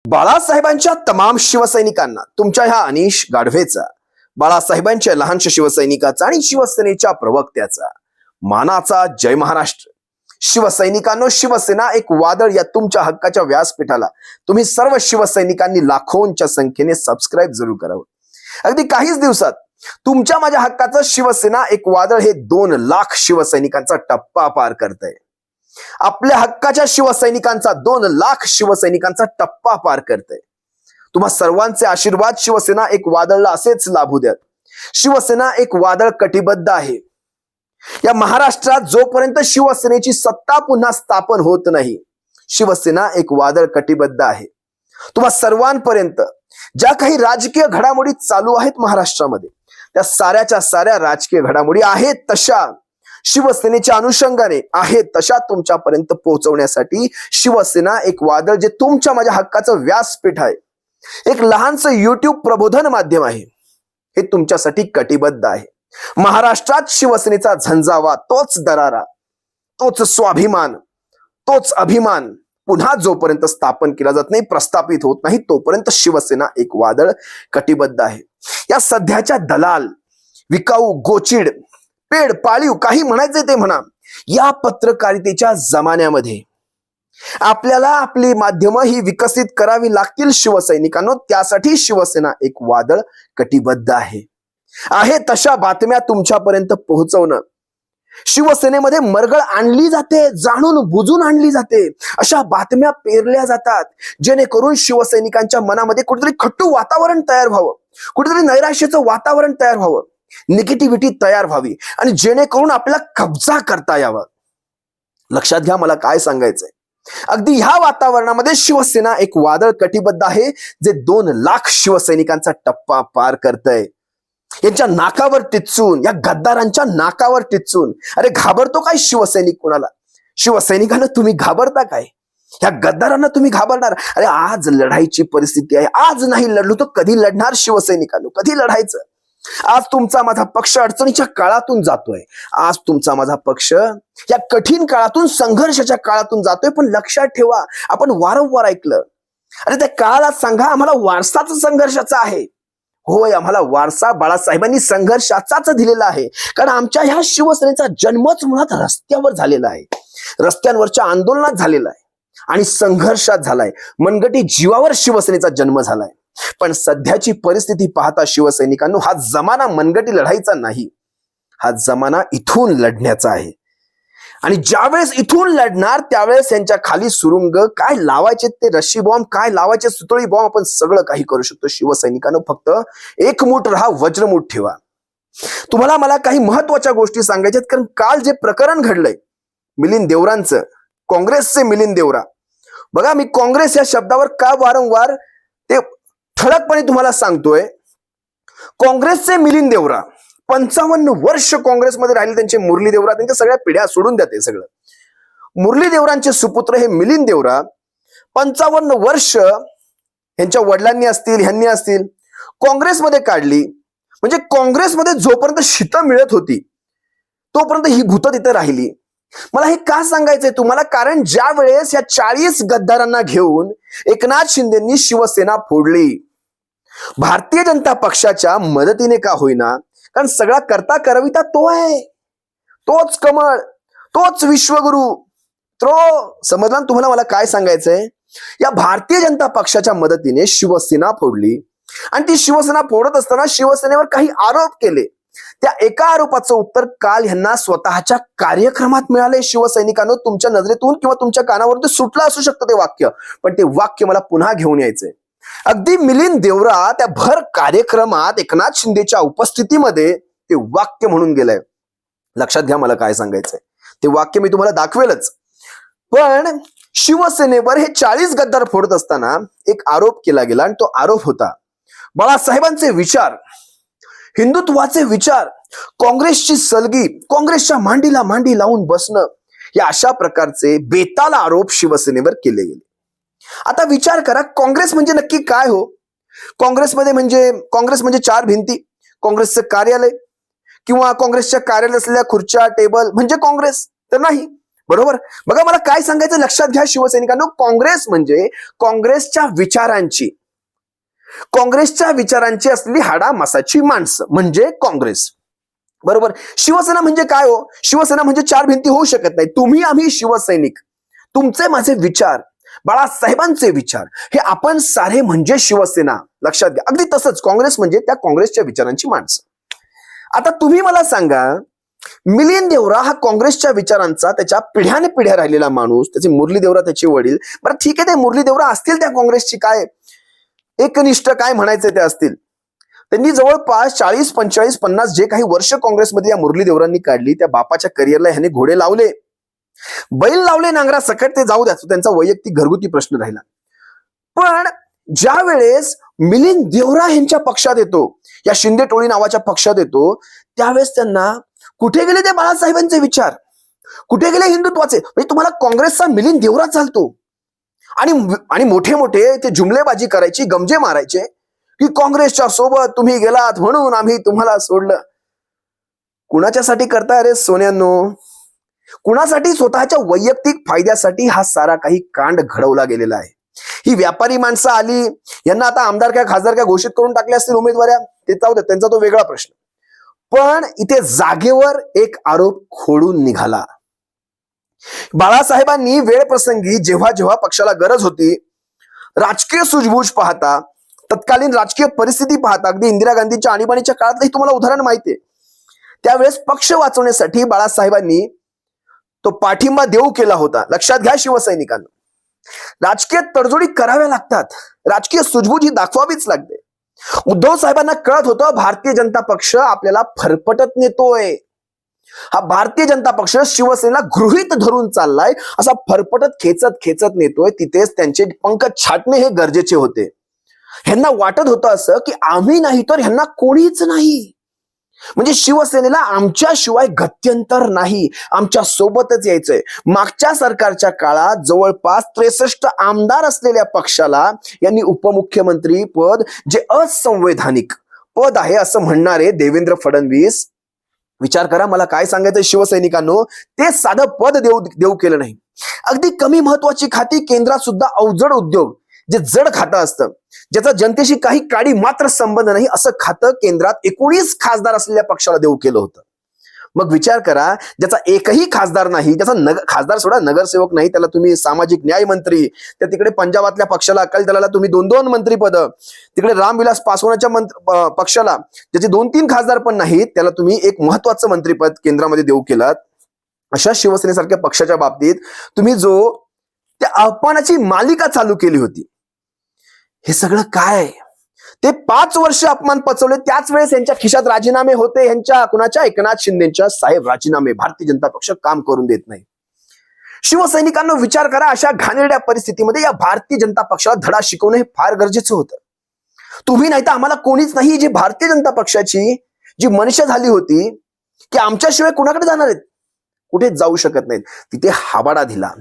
बाळासाहेबांच्या तमाम शिवसैनिकांना तुमच्या ह्या अनिश गाढवेचा, बाळासाहेबांच्या लहानशा शिवसैनिकाचा आणि शिवसेनेच्या प्रवक्त्याचा मानाचा जय महाराष्ट्र. शिवसैनिकांनो, शिवसेना एक वादळ या तुमच्या हक्काच्या व्यासपीठाला तुम्ही सर्व शिवसैनिकांनी लाखोंच्या संख्येने सबस्क्राईब जरूर करावं. अगदी काहीच दिवसात तुमच्या माझ्या हक्काचं शिवसेना एक वादळ हे 2 लाख शिवसैनिकांचा टप्पा पार करतंय. आपल्या हक्काच्या शिवसैनिकांचा 2 लाख शिवसैनिकांचा टप्पा पार करतंय. तुम्हा सर्वांचे आशीर्वाद शिवसेना एक वादळला असेच लाभू द्यात. शिवसेना एक वादळ कटिबद्ध आहे. या महाराष्ट्रात जोपर्यंत शिवसेनेची सत्ता पुन्हा स्थापन होत नाही, शिवसेना एक वादळ कटिबद्ध आहे. तुम्हा सर्वांपर्यंत ज्या काही राजकीय घडामोडी चालू आहेत महाराष्ट्रामध्ये, त्या साऱ्याच्या साऱ्या राजकीय घडामोडी आहेत तशा शिवसेनेच्या अनुषंगाने आहेत तशा तुमच्यापर्यंत पोहोचवण्यासाठी शिवसेना एक वादळ, जे तुमच्या माझ्या हक्काचं व्यासपीठ आहे, एक लहानसं युट्यूब प्रबोधन माध्यम आहे, हे तुमच्यासाठी कटिबद्ध आहे. महाराष्ट्रात शिवसेनेचा झंझावा, तोच दरारा, तोच स्वाभिमान, तोच अभिमान पुन्हा जोपर्यंत स्थापन केला जात नाही, प्रस्थापित होत नाही, तोपर्यंत शिवसेना एक वादळ कटिबद्ध आहे. या सध्याच्या दलाल, विकाऊ, गोचिड, पेड, पाळीव, काही म्हणायचे ते म्हणा, या पत्रकारितेच्या जमान्यामध्ये आपल्याला आपली माध्यमं ही विकसित करावी लागतील शिवसैनिकांनो. त्यासाठी शिवसेना एक वादळ कटिबद्ध आहे. तशा बातम्या तुमच्यापर्यंत पोहोचवणं. शिवसेनेमध्ये मरगळ आणली जाते, जाणून बुजून आणली जाते. अशा बातम्या पेरल्या जातात जेणेकरून शिवसैनिकांच्या मनामध्ये कुठेतरी खट्टू वातावरण तयार व्हावं, कुठेतरी नैराश्याचं वातावरण तयार व्हावं, निगेटिव्हिटी तयार व्हावी आणि जेणेकरून आपल्याला कब्जा करता यावा. लक्षात घ्या मला काय सांगायचंय. अगदी ह्या वातावरणामध्ये शिवसेना एक वादळ कटिबद्ध आहे, जे 2 लाख शिवसैनिकांचा टप्पा पार करतंय. यांच्या नाकावर टिचून, या गद्दारांच्या नाकावर टिचून, अरे घाबरतो काय शिवसैनिक कोणाला? शिवसैनिकांना तुम्ही घाबरता काय? या गद्दारांना तुम्ही घाबरणार? अरे आज लढाईची परिस्थिती आहे. आज नाही लढलो तर कधी लढणार शिवसैनिकांनो? कधी लढायचं? आज तुमचा माझा पक्ष अडचणीच्या काळातून जातोय. आज तुमचा माझा पक्ष या कठीण काळातून, संघर्षाच्या काळातून जातोय. पण लक्षात ठेवा, आपण वारंवार ऐकलं, अरे त्या काळाला सांगा आम्हाला वारसाच संघर्षाचा आहे. होय, आम्हाला वारसा बाळासाहेबांनी संघर्षाचाच दिलेला आहे. कारण आमच्या ह्या शिवसेनेचा जन्मच मुळात रस्त्यावर झालेला आहे, रस्त्यांवरच्या आंदोलनात झालेला आहे आणि संघर्षात झालाय. मनगटी जीवावर शिवसेनेचा जन्म झालाय. पण सध्याची परिस्थिती पाहता शिवसैनिकांनो, हा जमाना मनगटी लढाईचा नाही, हा जमाना इथून लढण्याचा आहे. आणि ज्यावेळेस इथून लढणार त्यावेळेस यांच्या खाली सुरुंग काय लावायचे, ते रशी बॉम्ब काय लावायचे, सुतळी बॉम्ब, आपण सगळं काही करू शकतो. शिवसैनिकांनो, फक्त एकमूठ राहा, वज्रमूठ ठेवा. तुम्हाला मला काही महत्वाच्या गोष्टी सांगायच्यात. कारण काल जे प्रकरण घडलंय मिलिंद देवरांचं, काँग्रेसचे मिलिंद देवरा, बघा मी काँग्रेस या शब्दावर का वारंवार ते ठळकपणे तुम्हाला सांगतोय. काँग्रेसचे मिलिंद देवरा 55 वर्ष काँग्रेसमध्ये राहिले. त्यांचे मुरली देवरा, त्यांच्या सगळ्या पिढ्या सोडून द्या, ते सगळं. मुरली देवरांचे सुपुत्र हे मिलिंद देवरा 55 वर्ष यांच्या वडिलांनी असतील, ह्यांनी असतील, काँग्रेसमध्ये काढली. म्हणजे काँग्रेसमध्ये जोपर्यंत शीतं मिळत होती तोपर्यंत ही भूतं तिथे राहिली. मला हे का सांगायचंय तुम्हाला? कारण ज्या वेळेस या 40 गद्दारांना घेऊन एकनाथ शिंदेंनी शिवसेना फोडली, भारतीय जनता पक्षाच्या मदतीने का होईना, कारण सगळा करता करविता तो आहे, तोच कमळ, तोच विश्वगुरु. तो समजला तुम्हाला मला काय सांगायचंय? या भारतीय जनता पक्षाच्या मदतीने शिवसेना फोडली आणि ती शिवसेना फोडत असताना शिवसेनेवर काही आरोप केले. त्या एका आरोपाचं उत्तर काल ह्यांना स्वतःच्या कार्यक्रमात मिळाले. शिवसैनिकांनो, तुमच्या नजरेतून किंवा तुमच्या कानावर ते सुटलं असू शकतं ते वाक्य, पण ते वाक्य मला पुन्हा घेऊन यायचंय. अगदी मिलिंद देवरा त्या भर कार्यक्रमात एकनाथ शिंदेच्या उपस्थितीमध्ये ते वाक्य म्हणून गेलंय. लक्षात घ्या मला काय सांगायचंय. ते वाक्य मी तुम्हाला दाखवेलच. पण शिवसेनेवर हे 40 गद्दार फोडत असताना एक आरोप केला गेला आणि तो आरोप होता बाळासाहेबांचे विचार, हिंदुत्वाचे विचार, काँग्रेसची सलगी, काँग्रेसच्या मांडीला मांडी लावून बसणं, या अशा प्रकारचे बेताल आरोप शिवसेनेवर केले गेले. आता विचार करा, काँग्रेस म्हणजे नक्की काय हो? काँग्रेस म्हणजे 4 भिंती, काँग्रेसचं कार्यालय किंवा काँग्रेसच्या कार्यालयात असलेल्या खुर्च्या, टेबल म्हणजे काँग्रेस तर नाही. बरोबर. बघा, मला काय सांगायचं लक्षात घ्या शिवसैनिकांनो, काँग्रेस म्हणजे काँग्रेसच्या विचारांची असलेली हाडामासाची माणसं म्हणजे काँग्रेस. बरोबर. शिवसेना म्हणजे काय हो? शिवसेना म्हणजे चार भिंती होऊ शकत नाही. तुम्ही आम्ही शिवसैनिक, तुमचे माझे विचार, बाळासाहेबांचे विचार, हे आपण सारे म्हणजे शिवसेना. लक्षात घ्या. अगदी तसंच काँग्रेस म्हणजे त्या काँग्रेसच्या विचारांची माणसं. आता तुम्ही मला सांगा, मिलिंद देवरा हा काँग्रेसच्या विचारांचा त्याच्या पिढ्याने पिढ्या राहिलेला माणूस, त्याचे मुरली देवरा त्याचे वडील. बरं ठीक आहे, ते मुरली देवरा असतील त्या काँग्रेसची काय एकनिष्ठ काय म्हणायचे ते असतील. त्यांनी जवळपास 40, 45, 50 जे काही वर्ष काँग्रेसमध्ये या मुरली देवरांनी काढली, त्या बापाच्या करिअरला ह्याने घोडे लावले, बैल लावले नांगरा सकट. ते जाऊ द्या, त्यांचा वैयक्तिक घरगुती प्रश्न राहिला. पण ज्या वेळेस मिलिंद देवरा यांच्या पक्षात येतो, या शिंदे टोळी नावाच्या पक्षात येतो, त्यावेळेस त्यांना कुठे गेले ते बाळासाहेबांचे विचार, कुठे गेले हिंदुत्वाचे? म्हणजे तुम्हाला काँग्रेसचा मिलिंद देवरा चालतो आणि मोठे मोठे ते जुमलेबाजी करायची, गमजे मारायचे की काँग्रेसच्या सोबत तुम्ही गेलात म्हणून आम्ही तुम्हाला सोडलं. कुणाच्यासाठी करताय रे सोन्यांनो? कुणासाठी? स्वतःच्या वैयक्तिक फायद्यासाठी हा सारा काही कांड घडवला गेलेला आहे. ही व्यापारी माणसं आली, यांना आता आमदार काय खासदार काय घोषित करून टाकले असतील उमेदवाऱ्या, ते जाऊ दे, त्यांचा तो वेगळा प्रश्न. पण इथे जागेवर एक आरोप खोडून निघाला. बाळासाहेबांनी वेळ प्रसंगी जेव्हा जेव्हा पक्षाला गरज होती, राजकीय सूझबूझ पाहता, तत्कालीन राजकीय परिस्थिती पाहता, अगदी इंदिरा गांधींच्या आणीबाणीच्या काळातही तुम्हाला उदाहरण माहितीये, त्यावेळेस पक्ष वाचवण्यासाठी बाळासाहेबांनी तो पाठिंबा देऊ केला होता. लक्षात घ्या शिवसैनिकांना, राजकीय तडजोडी कराव्या लागतात, राजकीय सूझबूझ ही दाखवावीच लागते. उद्धव साहेबांना कळत होतं भारतीय जनता पक्ष आपल्याला फरफटत नेतोय, हा भारतीय जनता पक्ष शिवसेनेला गृहीत धरून चाललाय, असा फरफटत खेचत खेचत नेतोय. तिथेच त्यांचे पंख छाटणे हे गरजेचे होते. ह्यांना वाटत होतं असं की आम्ही नाही तर ह्यांना कोणीच नाही, म्हणजे शिवसेनेला आमच्याशिवाय गत्यंतर नाही, आमच्या सोबतच यायचंय. मागच्या सरकारच्या काळात जवळपास 63 आमदार असलेल्या पक्षाला यांनी उपमुख्यमंत्री पद, जे असंवैधानिक पद आहे असं म्हणणारे देवेंद्र फडणवीस, विचार करा मला काय सांगायचं शिवसैनिकांनो, ते साधं पद देऊ केलं नाही. अगदी कमी महत्वाची खाती केंद्रात सुद्धा अवजड उद्योग, जे जड खातं असतं, ज्याचा जनतेशी काही काडी मात्र संबंध नाही, असं खातं केंद्रात 19 खासदार असलेल्या पक्षाला देऊ केलं होतं. मग विचार करा, ज्याचा एकही खासदार नाही, ज्याचा खासदार सोडा नगरसेवक नाही, त्याला तुम्ही सामाजिक न्याय मंत्री, त्या तिकडे पंजाबातल्या पक्षाला अकाली दलाला तुम्ही 2-2 मंत्रीपद, तिकडे रामविलास पासवानच्या पक्षाला ज्याचे 2-3 खासदार पण नाहीत, त्याला तुम्ही एक महत्वाचं मंत्रीपद केंद्रामध्ये देऊ केलात. अशा शिवसेनेसारख्या पक्षाच्या बाबतीत तुम्ही जो त्या अपमानाची मालिका चालू केली होती, हे सगळं काय? ते 5 वर्ष अपमान पचवले, त्याच वेळेस यांच्या खिशात राजीनामे होते, यांच्या कुणाच्या? एकनाथ शिंदेच्या. साहेब राजीनामे, भारतीय जनता पक्ष काम करून देत नाही. शिवसैनिकांना विचार करा, अशा घाणेरड्या परिस्थितीमध्ये या भारतीय जनता पक्षाला धडा शिकवणं हे फार गरजेचं होतं. तुम्ही नाही तर आम्हाला कोणीच नाही, जी भारतीय जनता पक्षाची जी मनुष्य झाली होती की आमच्याशिवाय कुणाकडे जाणार आहेत, कुठे जाऊ शकत नाहीत, तिथे हाबाडा दिला.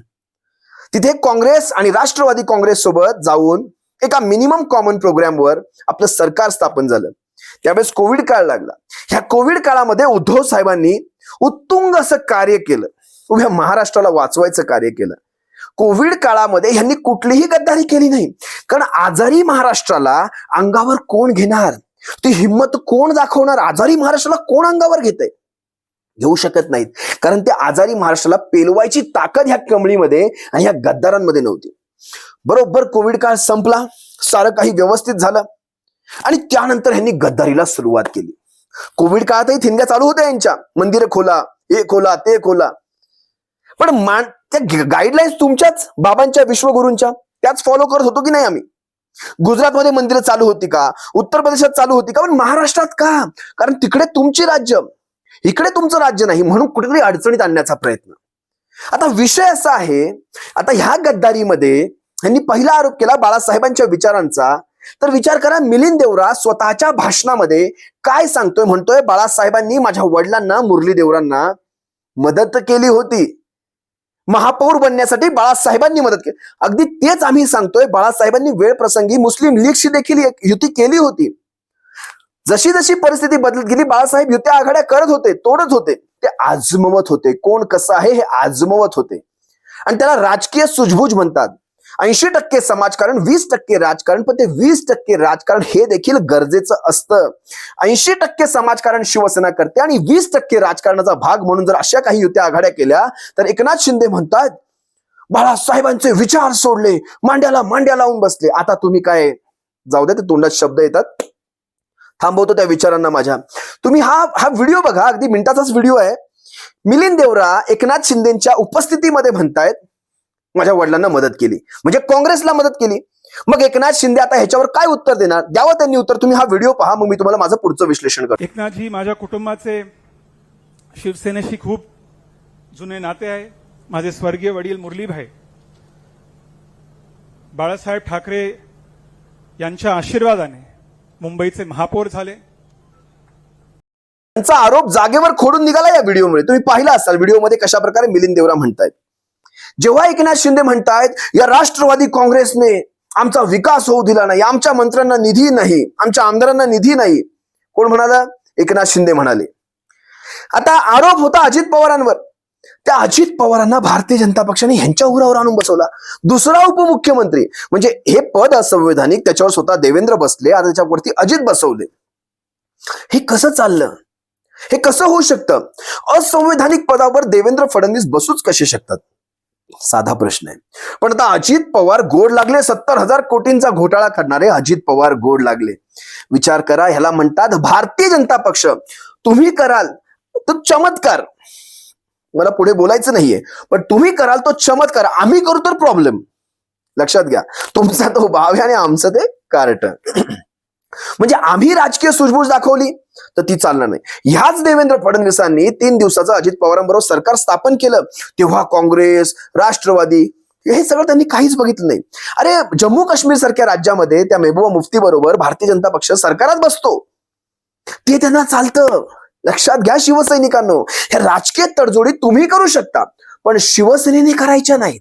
तिथे काँग्रेस आणि राष्ट्रवादी काँग्रेस सोबत जाऊन एका मिनिमम कॉमन प्रोग्रामवर आपलं सरकार स्थापन झालं. त्यावेळेस कोविड काळ लागला. ह्या कोविड काळामध्ये उद्धव साहेबांनी उत्तुंग असं कार्य केलं, उभ्या महाराष्ट्राला वाचवायचं कार्य केलं. कोविड काळामध्ये ह्यांनी कुठलीही गद्दारी केली नाही, कारण आजारी महाराष्ट्राला अंगावर कोण घेणार, ती हिंमत कोण दाखवणार? आजारी महाराष्ट्राला कोण अंगावर घेतंय? घेऊ शकत नाहीत, कारण त्या आजारी महाराष्ट्राला पेलवायची ताकद ह्या कमळीमध्ये आणि ह्या गद्दारांमध्ये नव्हती. बरोबर कोविड काळ संपला, सारं काही व्यवस्थित झालं आणि त्यानंतर ह्यांनी गद्दारीला सुरुवात केली. कोविड काळातही थिंग्या चालू होत्या यांच्या, मंदिरं खोला, हे खोला, ते खोला, पण त्या गाईडलाईन्स तुमच्याच बाबांच्या, विश्वगुरूंच्या, त्याच फॉलो करत होतो की नाही आम्ही? गुजरातमध्ये मंदिरं चालू होती का? उत्तर प्रदेशात चालू होती का? पण महाराष्ट्रात का? कारण तिकडे तुमची राज्य, इकडे तुमचं राज्य नाही, म्हणून कुठेतरी अडचणीत आणण्याचा प्रयत्न. आता विषय असा आहे, आता ह्या गद्दारीमध्ये ह्यांनी पहिला आरोप केला बाळासाहेबांच्या विचारांचा. तर विचार करा, मिलिंद देवरा स्वतःच्या भाषणामध्ये काय सांगतोय? म्हणतोय बाळासाहेबांनी माझ्या वडिलांना, मुरली देवरांना मदत केली होती, महापौर बनण्यासाठी बाळासाहेबांनी मदत केली. अगदी तेच आम्ही सांगतोय, बाळासाहेबांनी वेळ प्रसंगी मुस्लिम लीगशी देखील युती केली होती. जशी जशी परिस्थिती बदलत गेली, बाळासाहेब युत्या आघाड्या करत होते, तोडत होते, ते आजमवत होते. कोण कसं आहे हे आजमवत होते आणि त्याला राजकीय सूझबूझ म्हणतात. 80% समाजकारण, 20% राजकारण, पण ते 20% राजकारण हे देखील गरजेचं असतं. 80% समाजकारण शिवसेना करते आणि 20% राजकारणाचा भाग म्हणून जर अशा काही युत्या आघाड्या केल्या तर एकनाथ शिंदे म्हणतात बाळासाहेबांचे विचार सोडले, मांड्याला मांड्या लावून बसले. आता तुम्ही काय, जाऊ दे, ते तोंडात शब्द येतात, थांबवतो त्या विचारांना माझ्या. तुम्ही हा व्हिडिओ बघा, अगदी मिनिटाचाच व्हिडिओ आहे. मिलिंद देवरा एकनाथ शिंदेच्या उपस्थितीमध्ये म्हणतायत माझ्या वडिलांना मदत केली, म्हणजे काँग्रेसला मदत केली. मग एकनाथ शिंदे आता ह्याच्यावर काय उत्तर देणार? द्यावं त्यांनी उत्तर. तुम्ही हा व्हिडिओ पहा, मग मी तुम्हाला माझं पुढचं विश्लेषण करतो. एकनाथजी माझ्या कुटुंबाचे शिवसेनेशी खूप जुने नाते आहे. माझे स्वर्गीय वडील मुरलीभाई बाळासाहेब ठाकरे यांच्या आशीर्वादाने मुंबईचे महापौर झाले. त्यांचा आरोप जागेवर खोडून निघाला या व्हिडिओमुळे. तुम्ही पाहिला असाल व्हिडिओमध्ये कशा प्रकारे मिलिंद देवरा म्हणतायत. जेव्हा एकनाथ शिंदे म्हणतायत या राष्ट्रवादी काँग्रेसने आमचा विकास होऊ दिला नाही, आमच्या मंत्र्यांना निधी नाही, आमच्या आमदारांना निधी नाही, कोण म्हणाला? एकनाथ शिंदे म्हणाले. आता आरोप होता अजित पवारांवर. त्या अजित पवारांना भारतीय जनता पक्षाने ह्यांच्या उरावर आणून बसवला. दुसरा उपमुख्यमंत्री, म्हणजे हे पद असंवैधानिक, त्याच्यावर स्वतः देवेंद्र बसले, आता त्याच्यावरती अजित बसवले. हे कसं चाललं? हे कसं होऊ शकतं? असंवैधानिक पदावर देवेंद्र फडणवीस बसूच कसे शकतात? साधा प्रश्न आहे. पण आता अजित पवार गोड लागले. 70,000 कोटींचा घोटाळा करणारे अजित पवार गोड लागले. विचार करा, ह्याला म्हणतात भारतीय जनता पक्ष. तुम्ही कराल तो चमत्कार, मला पुढे बोलायचं नाहीये, पण तुम्ही कराल तो चमत्कार, आम्ही करू तर प्रॉब्लेम. लक्षात घ्या, तुमचा तो भाव आहे आणि आमचं ते कार्ट. म्हणजे आम्ही राजकीय सूझबूझ दाखवली तर ती चालणार नाही. ह्याच देवेंद्र फडणवीसांनी 3 दिवसाचं अजित पवारांबरोबर सरकार स्थापन केलं, तेव्हा काँग्रेस, राष्ट्रवादी हे सगळं त्यांनी काहीच बघितलं नाही. अरे जम्मू काश्मीर सारख्या राज्यामध्ये त्या महबूबा मुफ्ती बरोबर भारतीय जनता पक्ष सरकारात बसतो, ते त्यांना चालतं. लक्षात घ्या शिवसैनिकांनो, ह्या राजकीय तडजोडी तुम्ही करू शकता, पण शिवसेनेने करायच्या नाहीत.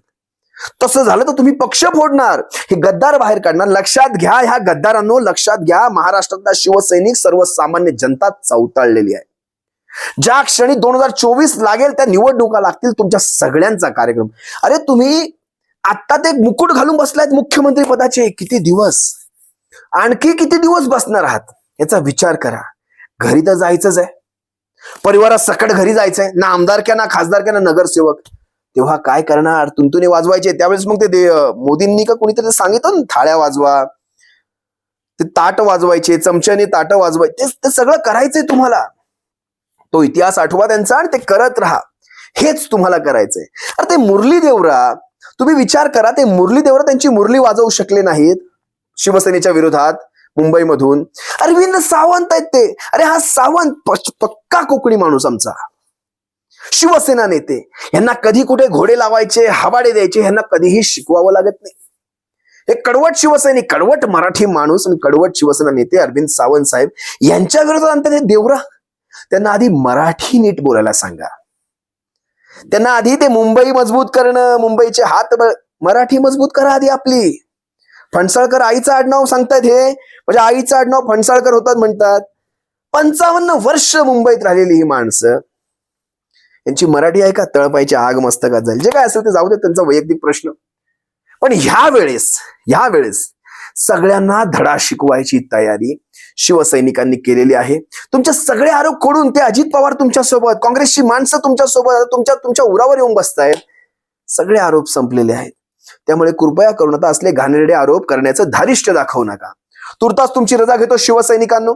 तसं झालं तर तुम्ही पक्ष फोडणार, हे गद्दार बाहेर काढणार. लक्षात घ्या, ह्या गद्दारांनो लक्षात घ्या, महाराष्ट्रातला शिवसैनिक सर्वसामान्य जनता चौताळलेली आहे. ज्या क्षणी 2024 लागेल त्या निवडणुका लागतील, तुमच्या सगळ्यांचा कार्यक्रम. अरे तुम्ही आता ते मुकुट घालून बसलायत मुख्यमंत्री पदाचे, किती दिवस, आणखी किती दिवस बसणार आहात याचा विचार करा. घरी तर जायचंच आहे, परिवारात सकट घरी जायचंय, ना आमदारक्या ना खासदारक्या ना नगरसेवक. तेव्हा काय करणार? तुंतुने वाजवायचे. त्यावेळेस मग ते मोदींनी का कोणीतरी सांगितलं ना, थाळ्या वाजवा, ते ताट वाजवायचे, चमच्याने ताट वाजवायचे, ते सगळं करायचंय तुम्हाला. तो इतिहास आठवा त्यांचा आणि ते करत राहा, हेच तुम्हाला करायचंय. अरे ते मुरली देवरा, तुम्ही विचार करा, ते मुरली देवरा त्यांची मुरली वाजवू शकले नाहीत शिवसेनेच्या विरोधात मुंबईमधून. अरविंद सावंत आहेत ते. अरे हा सावंत पक्का कोकणी माणूस, आमचा शिवसेना नेते. यांना कधी कुठे घोडे लावायचे, हवाडे द्यायचे, यांना कधीही शिकवावं लागत नाही. हे कडवट शिवसैनिक, कडवट मराठी माणूस आणि कडवट शिवसेना नेते अरविंद सावंत साहेब यांच्या विरोधात आणतात हे देवरा. त्यांना आधी मराठी नीट बोलायला सांगा. त्यांना आधी ते मुंबई मजबूत करणं, मुंबईचे हात मराठी मजबूत करा आधी आपली. फणसाळकर आईचं आडनाव सांगतायत, हे म्हणजे आईचं आडनाव फणसाळकर होतात म्हणतात. 55 वर्ष मुंबईत राहिलेली ही माणसं, यांची मराठी आहे का? तळपायची आग मस्तकात जाईल. जे काय असेल ते जाऊ दे, त्यांचा वैयक्तिक प्रश्न. पण ह्यावेळेस सगळ्यांना धडा शिकवायची तयारी शिवसैनिकांनी केलेली आहे. तुमचे सगळे आरोप खोडून ते अजित पवार तुमच्यासोबत, काँग्रेसची माणसं तुमच्यासोबत, तुमच्या उरावर येऊन बसतायत. सगळे आरोप संपलेले आहेत. त्यामुळे कृपया करून आता असले घाणेरडे आरोप करण्याचं धारिष्ट्य दाखवू नका. तुर्तास तुमची रजा घेतो शिवसैनिकांनो.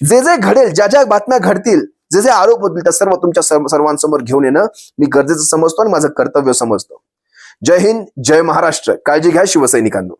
जे जे घडेल, ज्या ज्या बातम्या घडतील, जे जे आरोप होतील, त्या सर्व तुमच्या सर्वांसमोर घेऊन येणं मी गरजेचं समजतो आणि माझं कर्तव्य समजतो. जय हिंद, जय महाराष्ट्र. काळजी घ्या शिवसैनिकांनो.